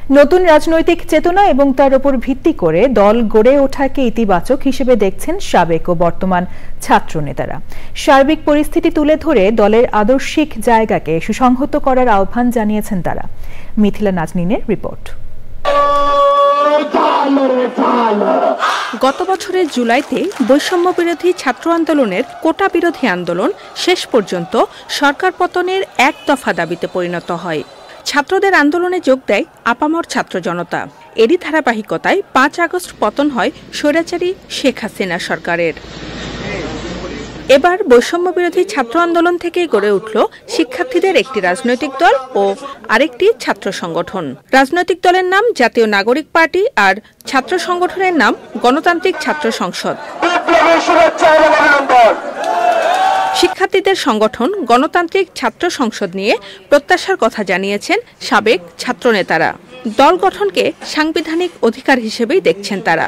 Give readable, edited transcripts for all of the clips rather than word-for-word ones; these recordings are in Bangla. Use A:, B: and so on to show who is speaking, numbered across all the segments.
A: নতুন রাজনৈতিক চেতনা এবং তার উপর ভিত্তি করে দল গড়ে ওঠাকে ইতিবাচক হিসেবে দেখছেন সাবেক ও বর্তমান ছাত্র নেতারা। সার্বিক পরিস্থিতি তুলে ধরে দলের আদর্শিক জায়গাকে সুসংহত করার আহ্বান জানিয়েছেন তারা। মিথিলা নাজনীনের রিপোর্ট।
B: গত বছরের জুলাইতে বৈষম্য বিরোধী ছাত্র আন্দোলনের কোটা বিরোধী আন্দোলন শেষ পর্যন্ত সরকার পতনের এক দফা দাবিতে পরিণত হয়। ছাত্রদের আন্দোলনে যোগ দেয় আপামর ছাত্র জনতা। এরই ধারাবাহিকতায় ৫ আগস্ট পতন হয় স্বৈরাচারী শেখ হাসিনা সরকারের। এবার বৈষম্য বিরোধী ছাত্র আন্দোলন থেকে গড়ে উঠল শিক্ষার্থীদের একটি রাজনৈতিক দল ও আরেকটি ছাত্র সংগঠন। রাজনৈতিক দলের নাম জাতীয় নাগরিক পার্টি আর ছাত্র সংগঠনের নাম গণতান্ত্রিক ছাত্র সংসদ। শিক্ষার্থীদের সংগঠন গণতান্ত্রিক ছাত্র সংসদ নিয়ে প্রত্যাশার কথা জানিয়েছেন সাবেক ছাত্র নেতারা। দল গঠনকে সাংবিধানিক অধিকার হিসেবেই দেখছেন তারা।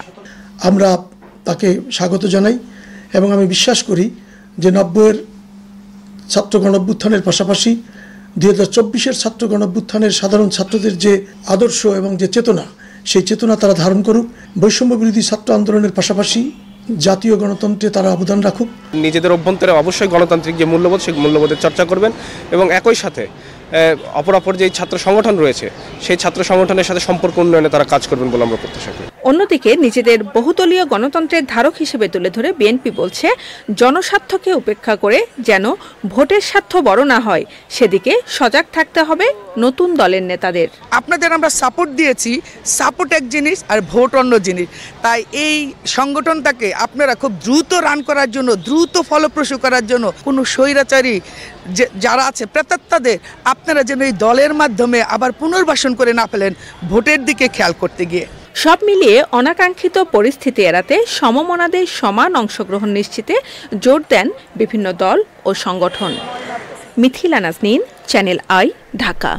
C: আমরা তাকে স্বাগত জানাই এবং আমি বিশ্বাস করি যে ৯০-এর ছাত্র গণঅভ্যুত্থানের পাশাপাশি ২০২৪-এর ছাত্র গণঅভ্যুত্থানের সাধারণ ছাত্রদের যে আদর্শ এবং যে চেতনা, সেই চেতনা তারা ধারণ করুক। বৈষম্য বিরোধী ছাত্র আন্দোলনের পাশাপাশি জাতীয় গণতন্ত্রে তারা অবদান রাখুক।
D: নিজেদের অভ্যন্তরে অবশ্যই গণতান্ত্রিক যে মূল্যবোধ, সেই মূল্যবোধের চর্চা করবেন এবং একই সাথে অপরাপর যে ছাত্র সংগঠন রয়েছে সেই ছাত্র সংগঠনের সাথে সম্পর্ক উন্নয়নে তারা কাজ করবেন বলে আমরা প্রত্যাশা করি।
B: অন্যদিকে নিজেদের বহুদলীয় গণতন্ত্রের ধারক হিসেবে তুলে ধরে বিএনপি বলছে, জনস্বার্থকে উপেক্ষা করে যেন ভোটের স্বার্থ বড় না হয় সেদিকে সজাগ থাকতে হবে নতুন দলের নেতাদের।
E: আপনাদের আমরা সাপোর্ট দিয়েছি, সাপোর্ট এক জিনিস আর ভোট অন্য জিনিস। তাই এই সংগঠনটাকে আপনারা খুব দ্রুত রান করার জন্য, দ্রুত ফলপ্রসূ করার জন্য কোনো স্বৈরাচারী যারা আছে প্রেতাত্মাদের আপনারা যেন এই দলের মাধ্যমে আবার পুনর্বাসন করে না ফেলেন ভোটের দিকে খেয়াল করতে গিয়ে।
B: সব মিলিয়ে অনাকাঙ্ক্ষিত পরিস্থিতি এড়াতে সমমনাদের সমান অংশগ্রহণ নিশ্চিতে জোর দেন বিভিন্ন দল ও সংগঠন। Mithila Naznin, channel I, Dhaka.